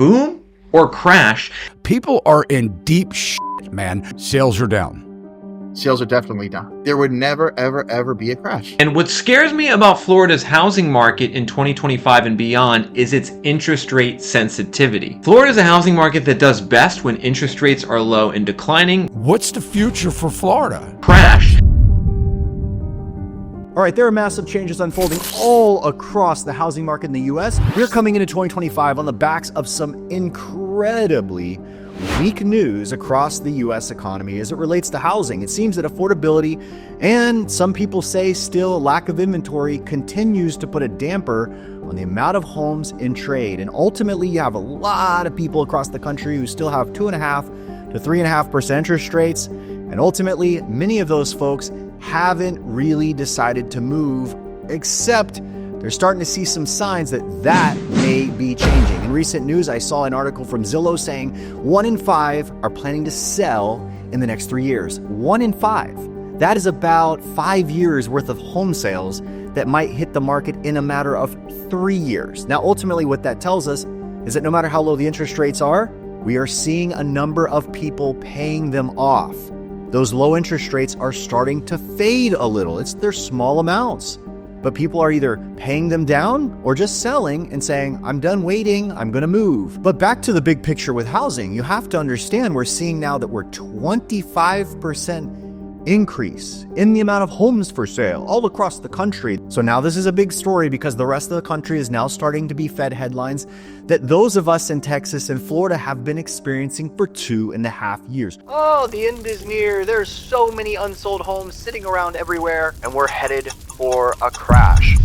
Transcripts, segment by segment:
boom or crash. People are in deep shit, man. Sales are down. Sales are definitely down. There would never, ever, ever be a crash. And what scares me about Florida's housing market in 2025 and beyond is its interest rate sensitivity. Florida is a housing market that does best when interest rates are low and declining. What's the future for Florida? Crash. All right, there are massive changes unfolding all across the housing market in the US. We're coming into 2025 on the backs of some incredibly weak news across the US economy as it relates to housing. It seems that affordability and some people say still a lack of inventory continues to put a damper on the amount of homes in trade. And ultimately, you have a lot of people across the country who still have 2.5% to 3.5% interest rates. And ultimately, many of those folks haven't really decided to move, except they're starting to see some signs that may be changing. In recent news, I saw an article from Zillow saying 1 in 5 are planning to sell in the next 3 years. 1 in 5. That is about 5 years worth of home sales that might hit the market in a matter of 3 years. Now, ultimately, what that tells us is that no matter how low the interest rates are, we are seeing a number of people paying them off. Those low interest rates are starting to fade a little. They're small amounts. But people are either paying them down or just selling and saying, I'm done waiting, I'm going to move. But back to the big picture with housing, you have to understand we're seeing now that we're 25% increase in the amount of homes for sale all across the country. So now this is a big story because the rest of the country is now starting to be fed headlines that those of us in Texas and Florida have been experiencing for 2.5 years. Oh, the end is near. There's so many unsold homes sitting around everywhere, and we're headed for a crash.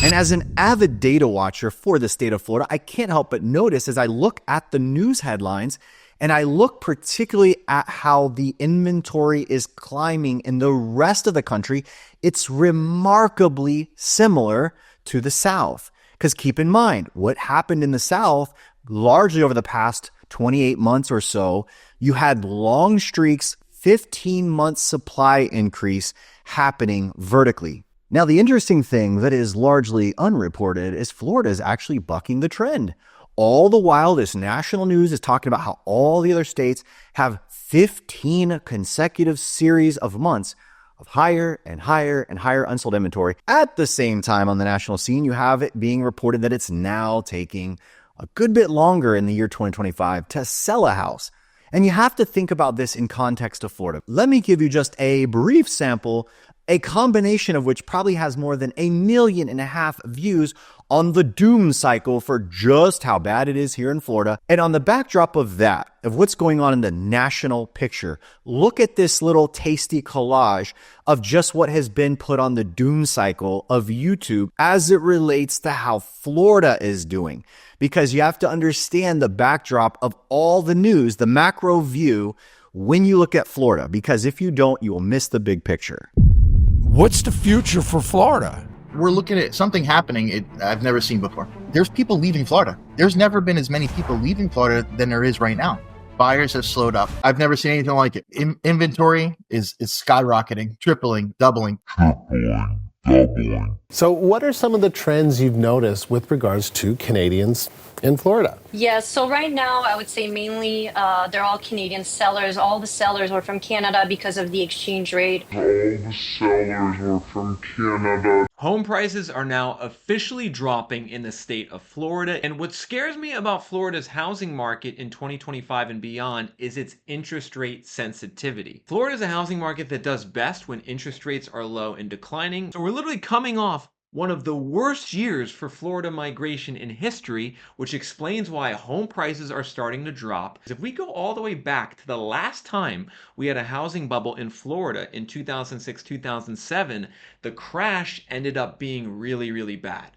And as an avid data watcher for the state of Florida, I can't help but notice as I look at the news headlines and I look particularly at how the inventory is climbing in the rest of the country, it's remarkably similar to the South. Because keep in mind, what happened in the South, largely over the past 28 months or so, you had long streaks, 15-month supply increase happening vertically. Now, the interesting thing that is largely unreported is Florida is actually bucking the trend. All the while, this national news is talking about how all the other states have 15 consecutive series of months of higher and higher and higher unsold inventory. At the same time, on the national scene, you have it being reported that it's now taking a good bit longer in the year 2025 to sell a house. And you have to think about this in context of Florida. Let me give you just a brief sample, a combination of which probably has more than 1.5 million views on the doom cycle for just how bad it is here in Florida. And on the backdrop of that, of what's going on in the national picture, look at this little tasty collage of just what has been put on the doom cycle of YouTube as it relates to how Florida is doing. Because you have to understand the backdrop of all the news, the macro view, when you look at Florida. Because if you don't, you will miss the big picture. What's the future for Florida? We're looking at something happening I've never seen before. There's people leaving Florida. There's never been as many people leaving Florida than there is right now. Buyers have slowed up. I've never seen anything like it. Inventory is skyrocketing, tripling, doubling. So what are some of the trends you've noticed with regards to Canadians in Florida? Yes, so right now I would say mainly they're all Canadian sellers. All the sellers were from Canada because of the exchange rate. Home prices are now officially dropping in the state of Florida. And what scares me about Florida's housing market in 2025 and beyond is its interest rate sensitivity. Florida is a housing market that does best when interest rates are low and declining. So we're literally coming off one of the worst years for Florida migration in history, which explains why home prices are starting to drop. If we go all the way back to the last time we had a housing bubble in Florida in 2006, 2007, the crash ended up being really bad.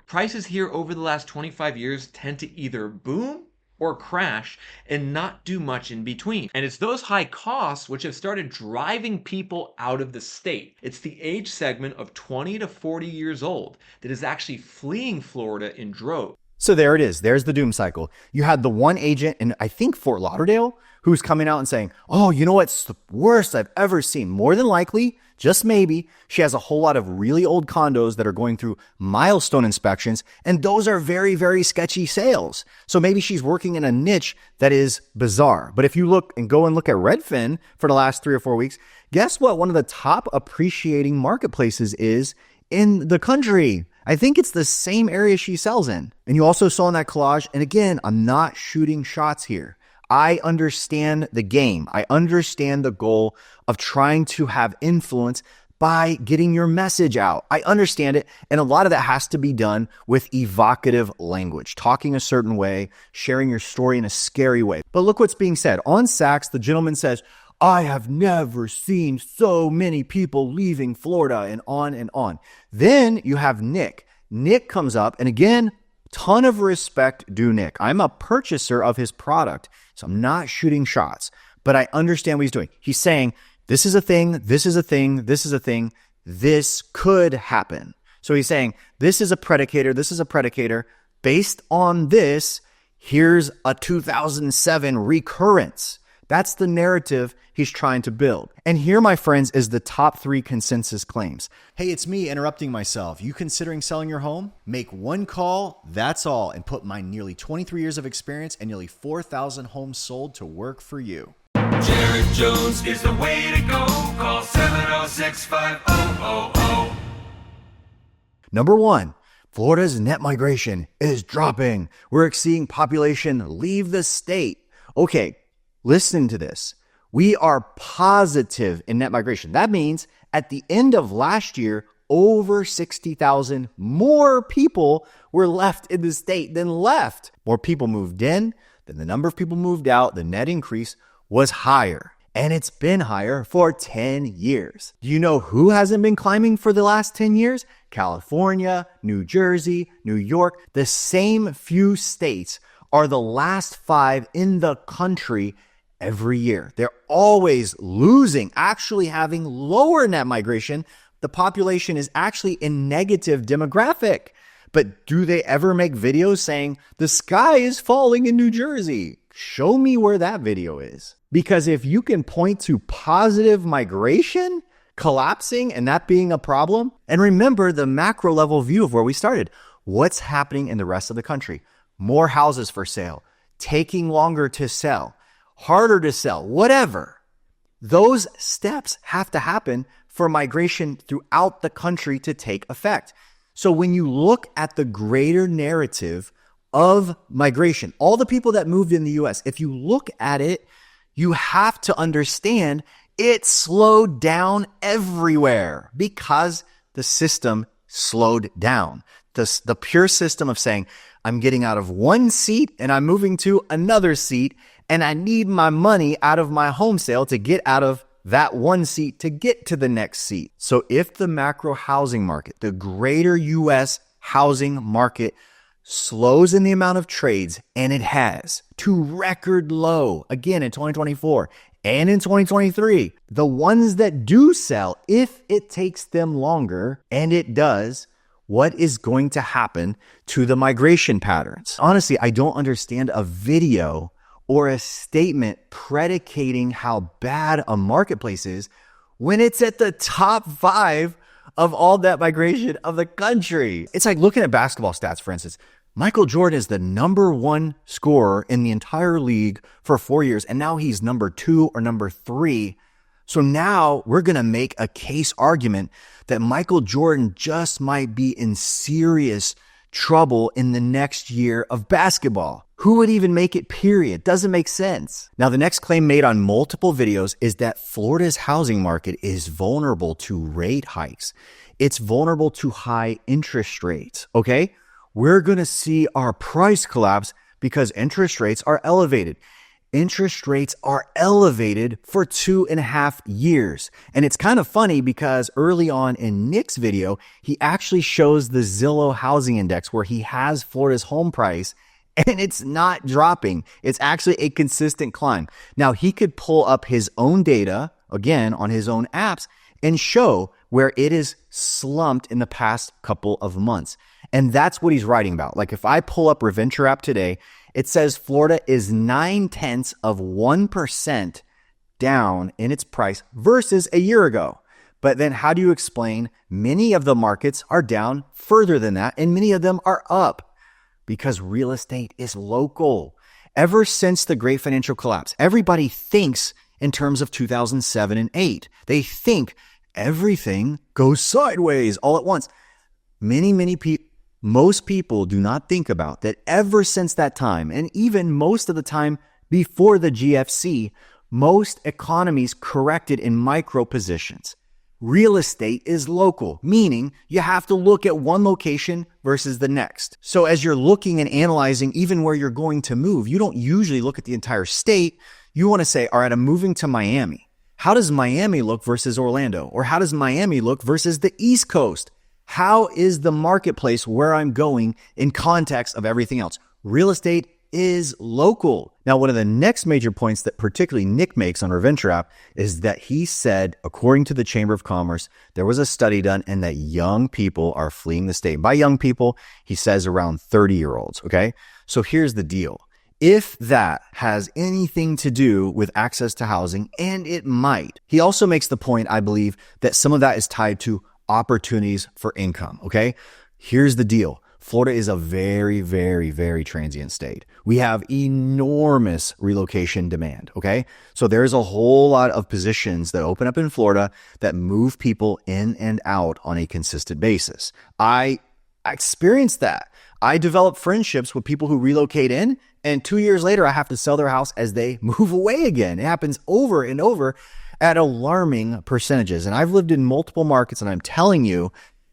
Prices here over the last 25 years tend to either boom or crash and not do much in between. And it's those high costs which have started driving people out of the state. It's the age segment of 20 to 40 years old that is actually fleeing Florida in droves. So there it is. There's the doom cycle. You had the one agent in, I think, Fort Lauderdale, who's coming out and saying, oh, you know what's the worst I've ever seen? More than likely, just maybe, she has a whole lot of really old condos that are going through milestone inspections, and those are very, very sketchy sales. So maybe she's working in a niche that is bizarre. But if you look and go and look at Redfin for the last 3 or 4 weeks, guess what? One of the top appreciating marketplaces is in the country. I think it's the same area she sells in. And you also saw in that collage, and again, I'm not shooting shots here. I understand the game. I understand the goal of trying to have influence by getting your message out. I understand it. And a lot of that has to be done with evocative language, talking a certain way, sharing your story in a scary way. But look what's being said. On Saks, the gentleman says, I have never seen so many people leaving Florida, and on and on. Then you have Nick. Nick comes up, and again, ton of respect due Nick. I'm a purchaser of his product, so I'm not shooting shots, but I understand what he's doing. He's saying, this is a thing, this is a thing, this is a thing, this could happen. So he's saying, this is a predicator, this is a predicator. Based on this, here's a 2007 recurrence. That's the narrative he's trying to build. And here, my friends, is the top 3 consensus claims. Hey, it's me interrupting myself. You considering selling your home? Make one call, that's all, and put my nearly 23 years of experience and nearly 4,000 homes sold to work for you. Jared Jones is the way to go. Call 706-5000. Number 1, Florida's net migration is dropping. We're seeing population leave the state. Okay, listen to this. We are positive in net migration. That means at the end of last year, over 60,000 more people were left in the state than left. More people moved in than the number of people moved out. The net increase was higher, and it's been higher for 10 years. Do you know who hasn't been climbing for the last 10 years? California, New Jersey, New York. The same few states are the last 5 in the country every year. They're always losing, actually having lower net migration. The population is actually in negative demographic. But do they ever make videos saying the sky is falling in New Jersey? Show me where that video is. Because if you can point to positive migration collapsing and that being a problem, and remember the macro level view of where we started, what's happening in the rest of the country? More houses for sale, taking longer to sell, harder to sell, whatever. Those steps have to happen for migration throughout the country to take effect. So when you look at the greater narrative of migration, all the people that moved in the US, if you look at it, you have to understand it slowed down everywhere because the system slowed down. The pure system of saying, I'm getting out of one seat and I'm moving to another seat, and I need my money out of my home sale to get out of that one seat to get to the next seat. So if the macro housing market, the greater US housing market, slows in the amount of trades, and it has, to record low, again in 2024 and in 2023, the ones that do sell, if it takes them longer, and it does, what is going to happen to the migration patterns? Honestly, I don't understand a video or a statement predicating how bad a marketplace is when it's at the top 5 of all that migration of the country. It's like looking at basketball stats, for instance. Michael Jordan is the number 1 scorer in the entire league for 4 years, and now he's number 2 or number 3. So now we're going to make a case argument that Michael Jordan just might be in serious trouble in the next year of basketball. Who would even make it, period? Doesn't make sense. Now, the next claim made on multiple videos is that Florida's housing market is vulnerable to rate hikes. It's vulnerable to high interest rates, okay? We're going to see our price collapse because interest rates are elevated. Interest rates are elevated for 2.5 years. And it's kind of funny because early on in Nick's video, he actually shows the Zillow housing index where he has Florida's home price, and it's not dropping. It's actually a consistent climb. Now, he could pull up his own data, again, on his own apps, and show where it is slumped in the past couple of months. And that's what he's writing about. Like if I pull up Reventure app today, it says Florida is 0.9% down in its price versus a year ago. But then how do you explain many of the markets are down further than that and many of them are up? Because real estate is local. Ever since the great financial collapse, everybody thinks in terms of 2007 and 8. They think everything goes sideways all at once. Most people do not think about that ever since that time, and even most of the time before the GFC, most economies corrected in micro positions. Real estate is local, meaning you have to look at one location versus the next. So as you're looking and analyzing even where you're going to move, you don't usually look at the entire state. You want to say, all right, I'm moving to Miami. How does Miami look versus Orlando? Or how does Miami look versus the East Coast? How is the marketplace where I'm going in context of everything else? Real estate is local. Now, one of the next major points that particularly Nick makes on our Venture app is that he said, according to the Chamber of Commerce, there was a study done and that young people are fleeing the state. By young people, he says around 30-year-olds, okay? So here's the deal. If that has anything to do with access to housing, and it might, he also makes the point, I believe, that some of that is tied to opportunities for income, okay? Here's the deal. Florida is a very, very, very transient state. We have enormous relocation demand, okay? So there's a whole lot of positions that open up in Florida that move people in and out on a consistent basis. I experienced that. I developed friendships with people who relocate in, and 2 years later, I have to sell their house as they move away again. It happens over and over at alarming percentages. And I've lived in multiple markets, and I'm telling you,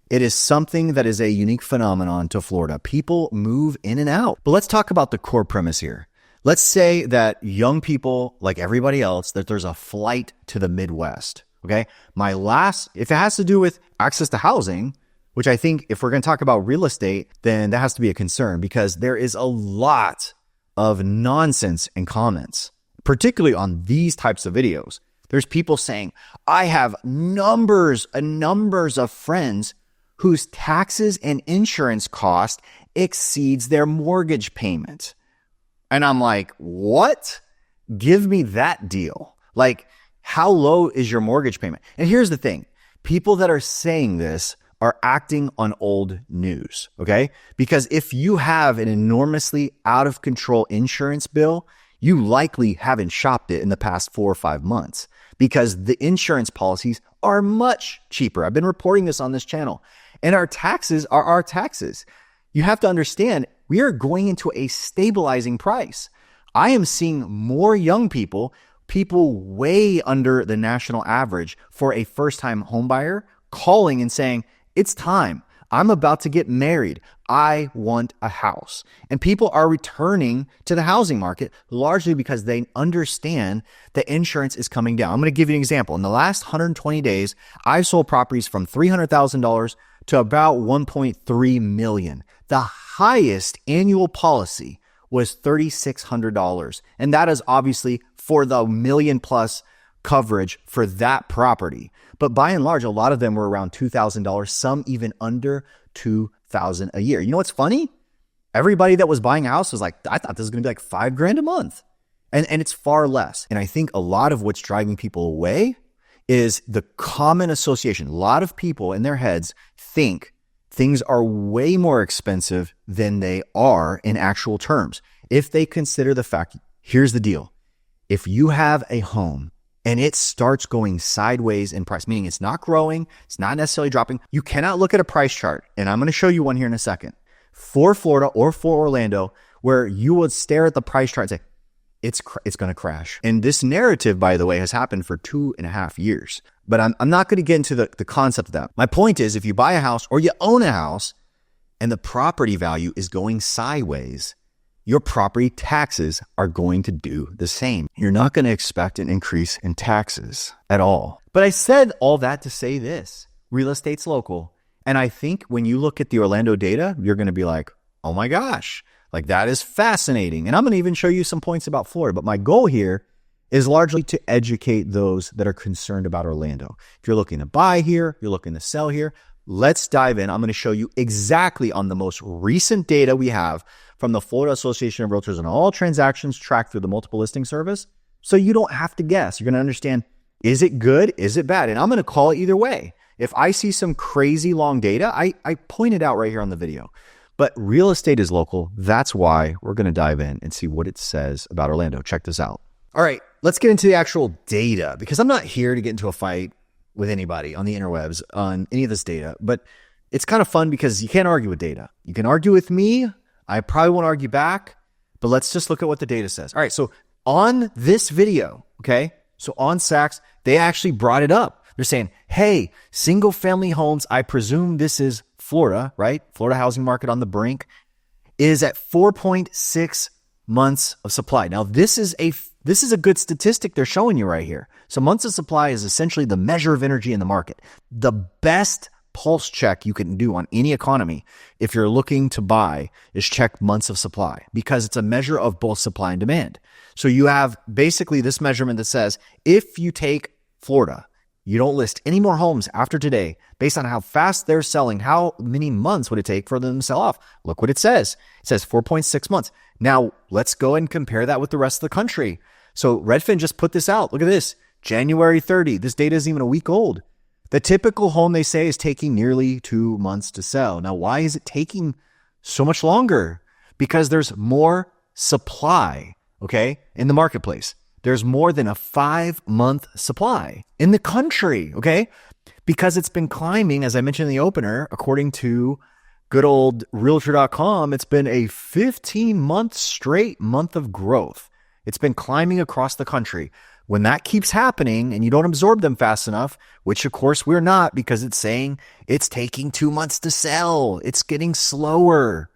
it is something that is a unique phenomenon to Florida. People move in and out. But let's talk about the core premise here. Let's say that young people, like everybody else, that there's a flight to the Midwest, okay? If it has to do with access to housing, which I think if we're going to talk about real estate, then that has to be a concern because there is a lot of nonsense in comments, particularly on these types of videos. There's people saying, I have numbers of friends whose taxes and insurance cost exceeds their mortgage payment. And I'm like, what? Give me that deal. Like, how low is your mortgage payment? And here's the thing. People that are saying this are acting on old news, okay? Because if you have an enormously out of control insurance bill, you likely haven't shopped it in the past 4 or 5 months because the insurance policies are much cheaper. I've been reporting this on this channel. And our taxes are our taxes. You have to understand, we are going into a stabilizing price. I am seeing more young people way under the national average for a first-time home buyer calling and saying, it's time. I'm about to get married. I want a house. And people are returning to the housing market largely because they understand that insurance is coming down. I'm going to give you an example. In the last 120 days, I've sold properties from $300,000 to about $1.3 million. The highest annual policy was $3,600. And that is obviously for the million plus coverage for that property. But by and large, a lot of them were around $2,000, some even under $2,000 a year. You know what's funny? Everybody that was buying a house was like, I thought this was going to be like $5,000 a month. And it's far less. And I think a lot of what's driving people away is the common association. A lot of people in their heads think things are way more expensive than they are in actual terms. If they consider the fact, here's the deal. If you have a home and it starts going sideways in price, meaning it's not growing, it's not necessarily dropping, you cannot look at a price chart. And I'm going to show you one here in a second for Florida or for Orlando, where you would stare at the price chart and say, it's going to crash. And this narrative, by the way, has happened for 2.5 years. But I'm not going to get into the concept of that. My point is, if you buy a house or you own a house and the property value is going sideways, your property taxes are going to do the same. You're not going to expect an increase in taxes at all. But I said all that to say this. Real estate's local. And I think when you look at the Orlando data, you're going to be like, oh my gosh, like that is fascinating. And I'm going to even show you some points about Florida. But my goal here is largely to educate those that are concerned about Orlando. If you're looking to buy here, you're looking to sell here, let's dive in. I'm going to show you exactly on the most recent data we have from the Florida Association of Realtors on all transactions tracked through the multiple listing service. So you don't have to guess. You're going to understand Is it good? Is it bad? And I'm going to call it either way. If I see some crazy long data, I point it out right here on the video. But real estate is local. That's why we're going to dive in and see what it says about Orlando. Check this out. All right, let's get into the actual data, because I'm not here to get into a fight with anybody on the interwebs on any of this data. But it's kind of fun because you can't argue with data. You can argue with me. I probably won't argue back. But let's just look at what the data says. All right, so on this video, okay, so on Saks, they actually brought it up. They're saying, hey, single family homes, I presume this is Florida, right? Florida housing market on the brink, is at 4.6 months of supply. Now, this is a good statistic they're showing you right here. So months of supply is essentially the measure of energy in the market. The best pulse check you can do on any economy if you're looking to buy is check months of supply, because it's a measure of both supply and demand. So you have basically this measurement that says, if you take Florida, you don't list any more homes after today based on how fast they're selling, how many months would it take for them to sell off? Look what it says. It says 4.6 months. Now let's go and compare that with the rest of the country. So Redfin just put this out. Look at this. January 30. This data isn't even a week old. The typical home, they say, is taking nearly 2 months to sell. Now, why is it taking so much longer? Because there's more supply, okay, in the marketplace. There's more than a 5-month supply in the country, okay? Because it's been climbing, as I mentioned in the opener, according to good old Realtor.com, it's been a 15-month straight month of growth. It's been climbing across the country. When that keeps happening and you don't absorb them fast enough, which of course we're not, because it's saying it's taking 2 months to sell. It's getting slower.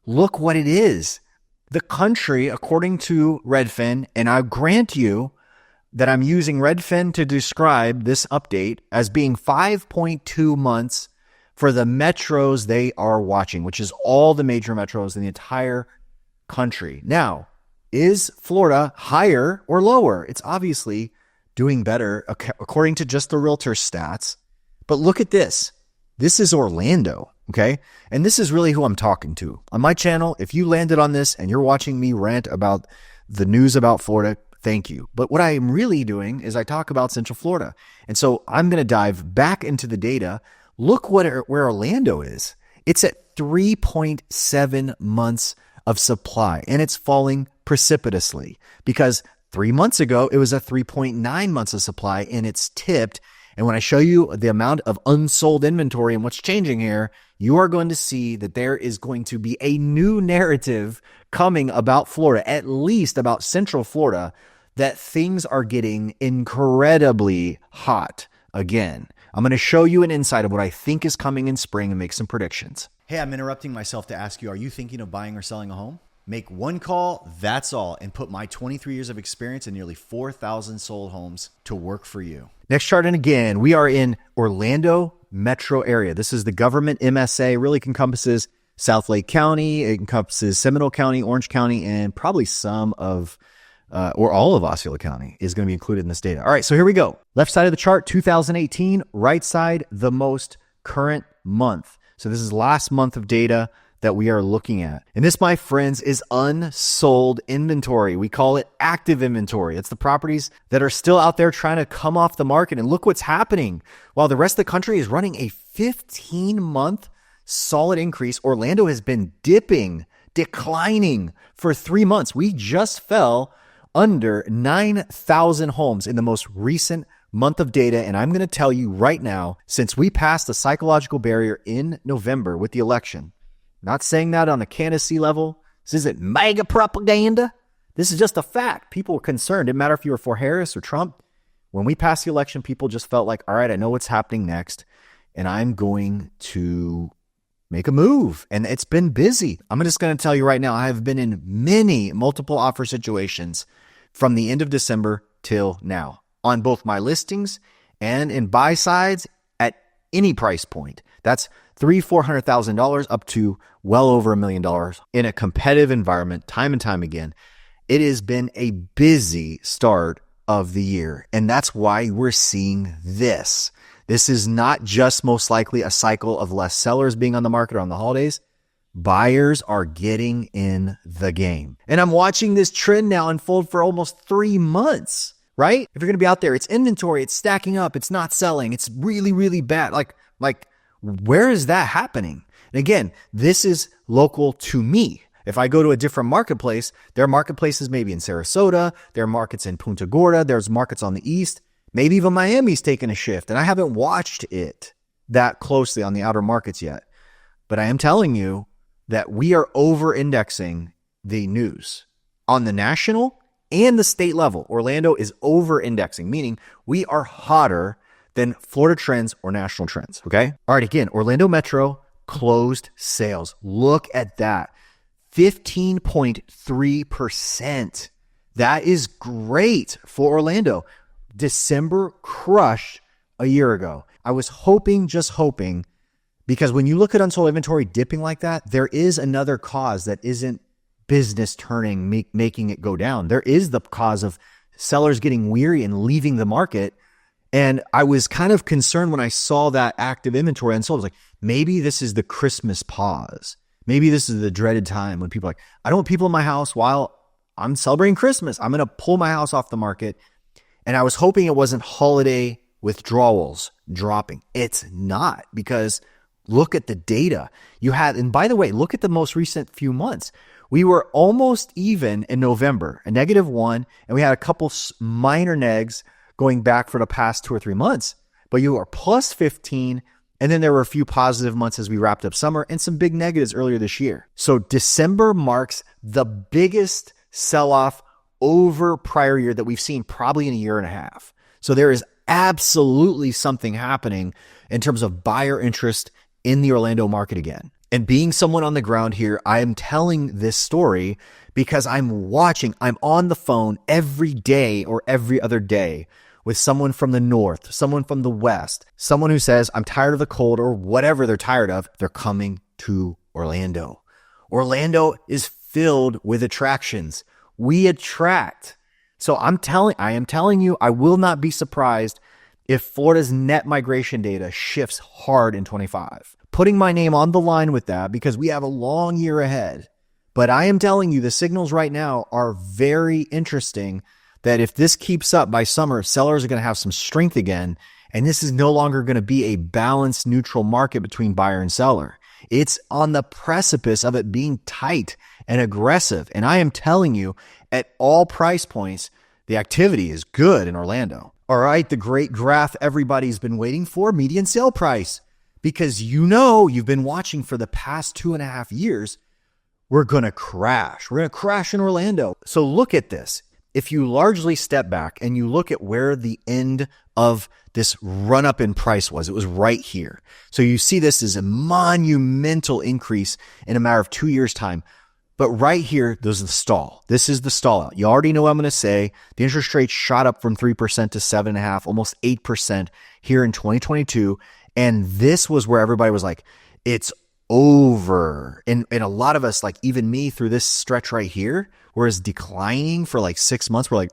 Look what it is. The country, according to Redfin, and I grant you that I'm using Redfin to describe this update as being 5.2 months for the metros they are watching, which is all the major metros in the entire country. Now, is Florida higher or lower? It's obviously doing better according to just the realtor stats. But look at this. This is Orlando, okay? And this is really who I'm talking to. On my channel, if you landed on this and you're watching me rant about the news about Florida, thank you. But what I am really doing is I talk about Central Florida. And so I'm going to dive back into the data. Look where Orlando is. It's at 3.7 months of supply, and it's falling precipitously, because 3 months ago, it was at 3.9 months of supply, and it's tipped. And when I show you the amount of unsold inventory and what's changing here, you are going to see that there is going to be a new narrative coming about Florida, at least about Central Florida, that things are getting incredibly hot again. I'm going to show you an insight of what I think is coming in spring and make some predictions. Hey, I'm interrupting myself to ask you, are you thinking of buying or selling a home? Make one call, that's all, and put my 23 years of experience and nearly 4,000 sold homes to work for you. Next chart, and again, we are in Orlando metro area. This is the government MSA, really encompasses South Lake County, it encompasses Seminole County, Orange County, and probably some of, or all of Osceola County is going to be included in this data. All right, so here we go. Left side of the chart, 2018, right side, the most current month. So this is last month of data that we are looking at. And this, my friends, is unsold inventory. We call it active inventory. It's the properties that are still out there trying to come off the market. And look what's happening. While the rest of the country is running a 15-month solid increase, Orlando has been declining for 3 months. We just fell under 9,000 homes in the most recent month of data. And I'm going to tell you right now, since we passed the psychological barrier in November with the election, not saying that on a candidacy level. This isn't mega propaganda. This is just a fact. People were concerned. It didn't matter if you were for Harris or Trump. When we passed the election, people just felt like, all right, I know what's happening next, and I'm going to make a move. And it's been busy. I'm just going to tell you right now, I have been in many multiple offer situations from the end of December till now on both my listings and in buy sides at any price point. That's $300,000-$400,000 up to well over $1 million in a competitive environment, time and time again. It has been a busy start of the year, and that's why we're seeing this. This is not just most likely a cycle of less sellers being on the market on the holidays. Buyers are getting in the game. And I'm watching this trend now unfold for almost 3 months. right? If you're going to be out there, it's inventory, it's stacking up, it's not selling, it's really, really bad. Like where is that happening? And again, this is local to me. If I go to a different marketplace, there are marketplaces maybe in Sarasota, there are markets in Punta Gorda, there's markets on the east, maybe even Miami's taking a shift. And I haven't watched it that closely on the outer markets yet. But I am telling you that we are over-indexing the news on the national and the state level. Orlando is over-indexing, meaning we are hotter than Florida trends or national trends, okay? All right, again, Orlando Metro closed sales. Look at that. 15.3%. That is great for Orlando. December crushed a year ago. I was just hoping, because when you look at unsold inventory dipping like that, there is another cause that isn't business turning, making it go down. There is the cause of sellers getting weary and leaving the market. And I was kind of concerned when I saw that active inventory unsold. I was like, maybe this is the Christmas pause. Maybe this is the dreaded time when people are like, I don't want people in my house while I'm celebrating Christmas. I'm going to pull my house off the market. And I was hoping it wasn't holiday withdrawals dropping. It's not, because look at the data you had. And by the way, look at the most recent few months. We were almost even in November, a -1, and we had a couple minor negs going back for the past 2 or 3 months. But you are plus 15. And then there were a few positive months as we wrapped up summer and some big negatives earlier this year. So December marks the biggest sell-off over prior year that we've seen probably in a year and a half. So there is absolutely something happening in terms of buyer interest in the Orlando market again. And being someone on the ground here, I am telling this story because I'm on the phone every day or every other day with someone from the north, someone from the west, someone who says, I'm tired of the cold, or whatever they're tired of, they're coming to Orlando. Orlando is filled with attractions. We attract. So I am telling you, I will not be surprised if Florida's net migration data shifts hard in 25. Putting my name on the line with that because we have a long year ahead. But I am telling you, the signals right now are very interesting that if this keeps up by summer, sellers are going to have some strength again. And this is no longer going to be a balanced, neutral market between buyer and seller. It's on the precipice of it being tight and aggressive. And I am telling you, at all price points, the activity is good in Orlando. All right, the great graph everybody's been waiting for, median sale price. Because you've been watching for the past 2.5 years, we're going to crash. We're going to crash in Orlando. So look at this. If you largely step back and you look at where the end of this run up in price was, it was right here. So you see this is a monumental increase in a matter of 2 years' time. But right here, there's the stall. This is the stall out. You already know what I'm going to say. The interest rate shot up from 3% to 7.5%, almost 8% here in 2022. And this was where everybody was like, it's over. And a lot of us, like even me through this stretch right here, whereas declining for like 6 months, we're like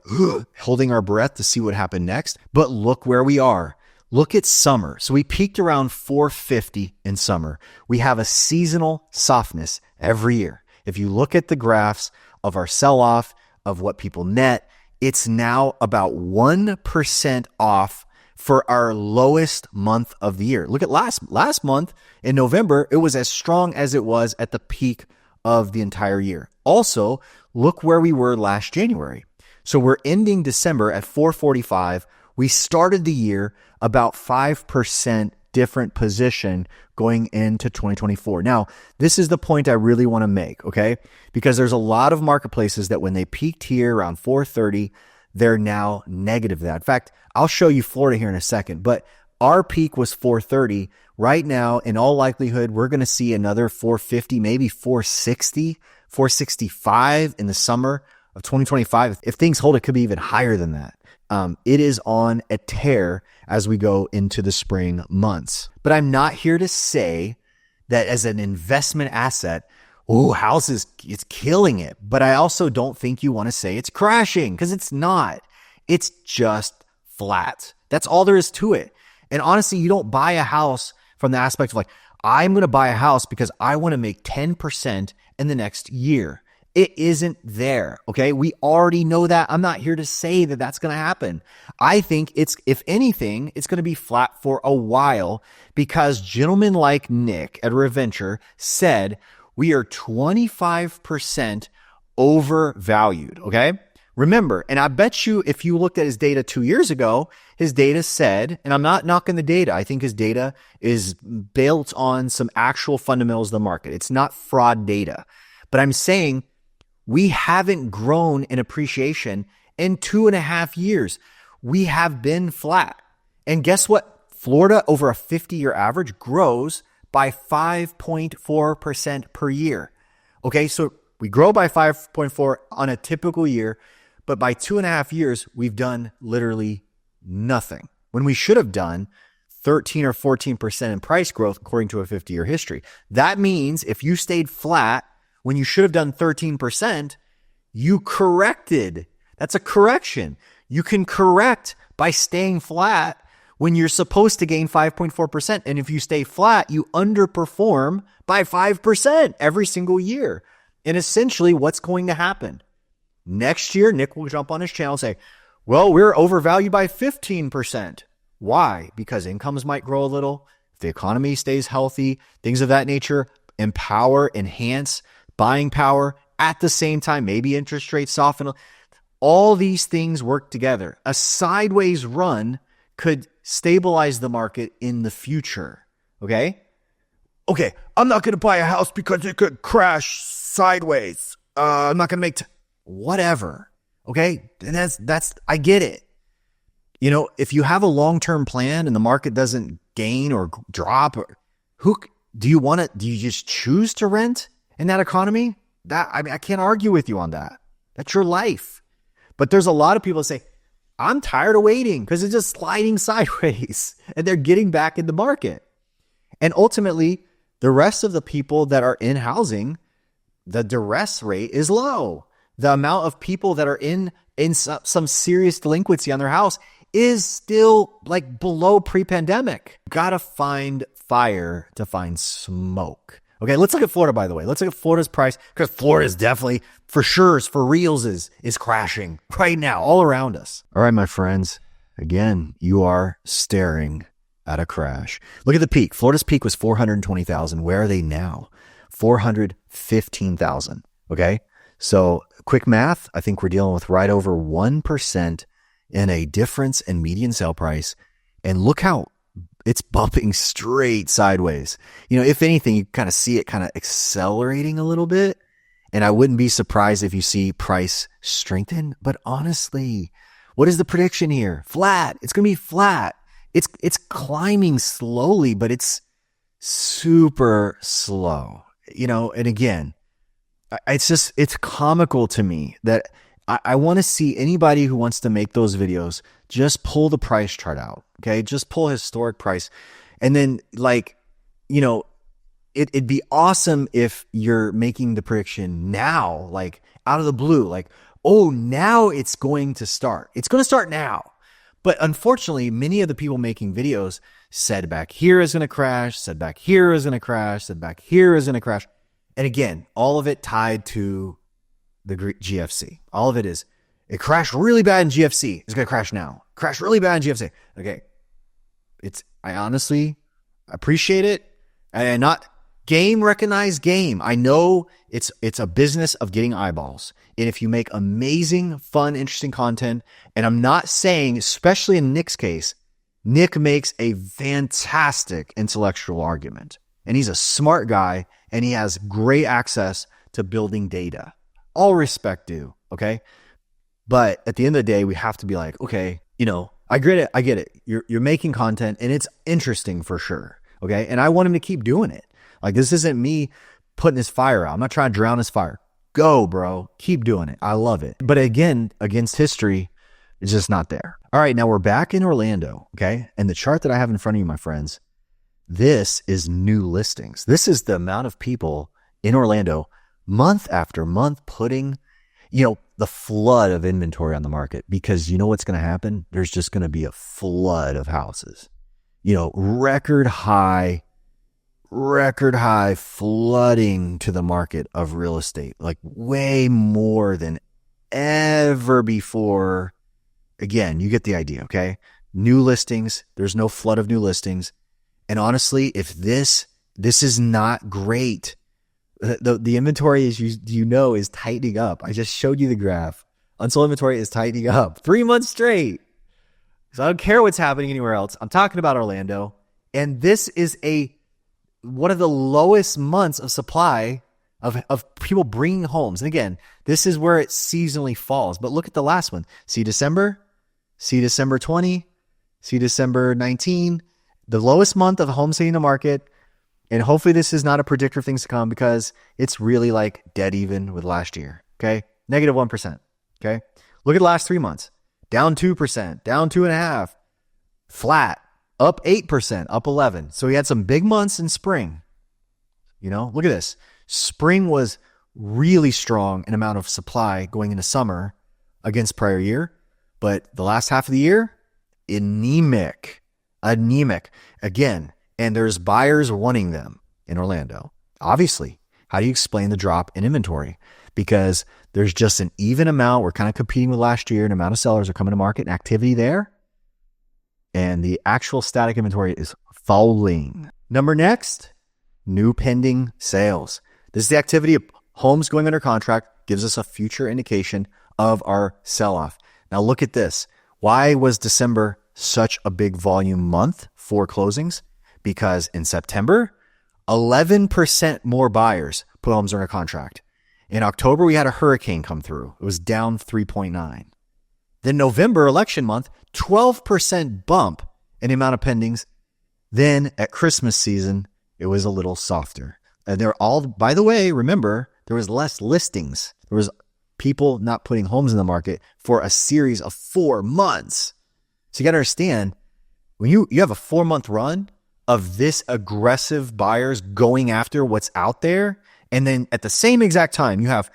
holding our breath to see what happened next. But look where we are. Look at summer. So we peaked around 450 in summer. We have a seasonal softness every year. If you look at the graphs of our sell-off, of what people net, it's now about 1% off for our lowest month of the year. Look at last month in November, it was as strong as it was at the peak of the entire year. Also, look where we were last January. So we're ending December at 445. We started the year about 5% different position going into 2024. Now, this is the point I really want to make, okay? Because there's a lot of marketplaces that when they peaked here around 430, they're now negative that. In fact, I'll show you Florida here in a second, but our peak was 430. Right now, in all likelihood, we're going to see another 450, maybe 460, 465 in the summer of 2025. If things hold, it could be even higher than that. It is on a tear as we go into the spring months. But I'm not here to say that as an investment asset, houses, it's killing it. But I also don't think you want to say it's crashing, because it's not. It's just flat. That's all there is to it. And honestly, you don't buy a house from the aspect of like, I'm going to buy a house because I want to make 10% in the next year. It isn't there. Okay. We already know that. I'm not here to say that that's going to happen. I think if anything, it's going to be flat for a while because gentlemen like Nick at ReVenture said we are 25% overvalued. Okay. Remember, and I bet you if you looked at his data 2 years ago, his data said, and I'm not knocking the data. I think his data is built on some actual fundamentals of the market. It's not fraud data, but I'm saying we haven't grown in appreciation in 2.5 years. We have been flat. And guess what? Florida over a 50-year average grows by 5.4% per year. Okay, so we grow by 5.4 on a typical year, but by 2.5 years, we've done literally nothing when we should have done 13 or 14% in price growth according to a 50-year history. That means if you stayed flat when you should have done 13%, you corrected. That's a correction. You can correct by staying flat when you're supposed to gain 5.4%. And if you stay flat, you underperform by 5% every single year. And essentially what's going to happen? Next year, Nick will jump on his channel and say, well, we're overvalued by 15%. Why? Because incomes might grow a little. If the economy stays healthy, things of that nature, empower, enhance buying power at the same time, maybe interest rates soften. All these things work together. A sideways run could stabilize the market in the future. Okay, I'm not going to buy a house because it could crash sideways. I'm not going to make whatever. Okay, and that's I get it. You know, if you have a long-term plan and the market doesn't gain or drop, do you just choose to rent in that economy? I can't argue with you on that. That's your life. But there's a lot of people that say, I'm tired of waiting because it's just sliding sideways and they're getting back in the market. And ultimately, the rest of the people that are in housing, the duress rate is low. The amount of people that are in some serious delinquency on their house is still like below pre-pandemic. Gotta find fire to find smoke. Okay, let's look at Florida, by the way. Let's look at Florida's price because Florida is definitely, for sure, for reals, is crashing right now all around us. All right, my friends. Again, you are staring at a crash. Look at the peak. Florida's peak was 420,000. Where are they now? 415,000. Okay, so quick math. I think we're dealing with right over 1% in a difference in median sale price. And look how it's bumping straight sideways. You know, if anything, you kind of see it kind of accelerating a little bit. And I wouldn't be surprised if you see price strengthen. But honestly, what is the prediction here? Flat. It's going to be flat. It's climbing slowly, but it's super slow. You know, and again, it's comical to me that I want to see anybody who wants to make those videos just pull the price chart out. Okay. Just pull historic price. And then it'd be awesome if you're making the prediction now, like out of the blue, like, oh, now it's going to start. It's going to start now. But unfortunately, many of the people making videos said back here is going to crash, said back here is going to crash, said back here is going to crash. And again, all of it tied to the GFC. All of it is, it crashed really bad in GFC. It's going to crash now. Crashed really bad in GFC. Okay. I honestly appreciate it. And not game recognize game. I know it's a business of getting eyeballs. And if you make amazing, fun, interesting content, and I'm not saying, especially in Nick's case, Nick makes a fantastic intellectual argument. And he's a smart guy and he has great access to building data. All respect due, okay? But at the end of the day, we have to be like, okay, I get it. You're making content and it's interesting for sure, okay? And I want him to keep doing it. Like, this isn't me putting his fire out. I'm not trying to drown his fire. Go, bro. Keep doing it. I love it. But again, against history, it's just not there. All right, now we're back in Orlando, okay? And the chart that I have in front of you, my friends, this is new listings. This is the amount of people in Orlando month after month putting, the flood of inventory on the market, because you know what's going to happen? There's just going to be a flood of houses, record high record high flooding to the market of real estate, like way more than ever before. Again, you get the idea, okay? New listings, there's no flood of new listings. And honestly, if this is not great. The inventory, as you know, is tightening up. I just showed you the graph. Unsold inventory is tightening up 3 months straight. So I don't care what's happening anywhere else. I'm talking about Orlando. And this is one of the lowest months of supply of people bringing homes. And again, this is where it seasonally falls. But look at the last one. See December 20, see December 19, the lowest month of homes hitting the market. And hopefully this is not a predictor of things to come, because it's really like dead even with last year. Okay. Negative 1%. Okay. Look at the last 3 months. Down 2%, down 2.5%, flat, up 8%, up 11%. So we had some big months in spring. Look at this. Spring was really strong in amount of supply going into summer against prior year. But the last half of the year, anemic again. And there's buyers wanting them in Orlando. Obviously, how do you explain the drop in inventory? Because there's just an even amount. We're kind of competing with last year, and amount of sellers are coming to market and activity there. And the actual static inventory is falling. Number next, new pending sales. This is the activity of homes going under contract, gives us a future indication of our sell-off. Now look at this. Why was December such a big volume month for closings? Because in September, 11% more buyers put homes under contract. In October, we had a hurricane come through. It was down 3.9. Then November, election month, 12% bump in the amount of pendings. Then at Christmas season, it was a little softer. And they're all, by the way, remember, there was less listings. There was people not putting homes in the market for a series of 4 months. So you got to understand, when you have a 4-month run of this aggressive buyers going after what's out there, and then at the same exact time, you have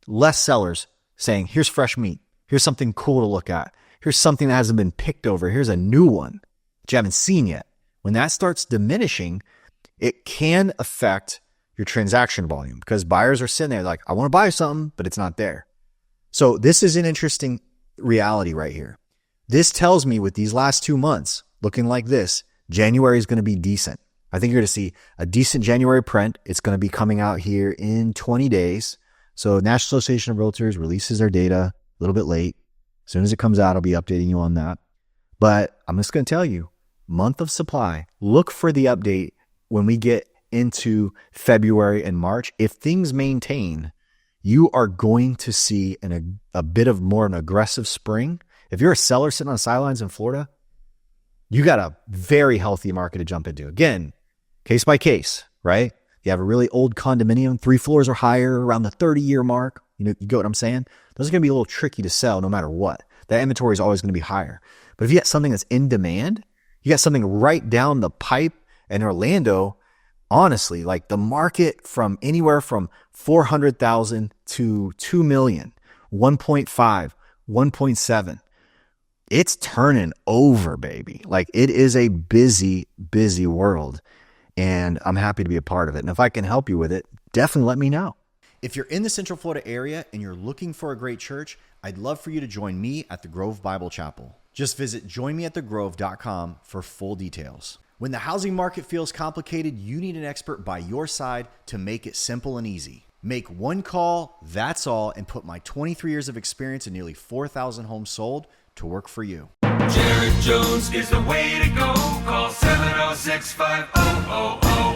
less sellers saying, here's fresh meat. Here's something cool to look at. Here's something that hasn't been picked over. Here's a new one that you haven't seen yet. When that starts diminishing, it can affect your transaction volume, because buyers are sitting there like, I want to buy something, but it's not there. So this is an interesting reality right here. This tells me with these last 2 months looking like this, January is going to be decent. I think you're going to see a decent January print. It's going to be coming out here in 20 days. So National Association of Realtors releases their data a little bit late. As soon as it comes out, I'll be updating you on that. But I'm just going to tell you, month of supply, look for the update when we get into February and March. If things maintain, you are going to see a bit of more an aggressive spring. If you're a seller sitting on the sidelines in Florida, you got a very healthy market to jump into. Again, case by case, right? You have a really old condominium, 3 floors or higher, around the 30-year mark. You get what I'm saying? Those are going to be a little tricky to sell no matter what. That inventory is always going to be higher. But if you got something that's in demand, you got something right down the pipe in Orlando, honestly, like the market from anywhere from 400,000 to 2 million, 1.5, 1.7. It's turning over, baby. Like, it is a busy, busy world. And I'm happy to be a part of it. And if I can help you with it, definitely let me know. If you're in the Central Florida area and you're looking for a great church, I'd love for you to join me at the Grove Bible Chapel. Just visit joinmeatthegrove.com for full details. When the housing market feels complicated, you need an expert by your side to make it simple and easy. Make one call, that's all, and put my 23 years of experience and nearly 4,000 homes sold to work for you. Jared Jones is the way to go. Call 706-5000.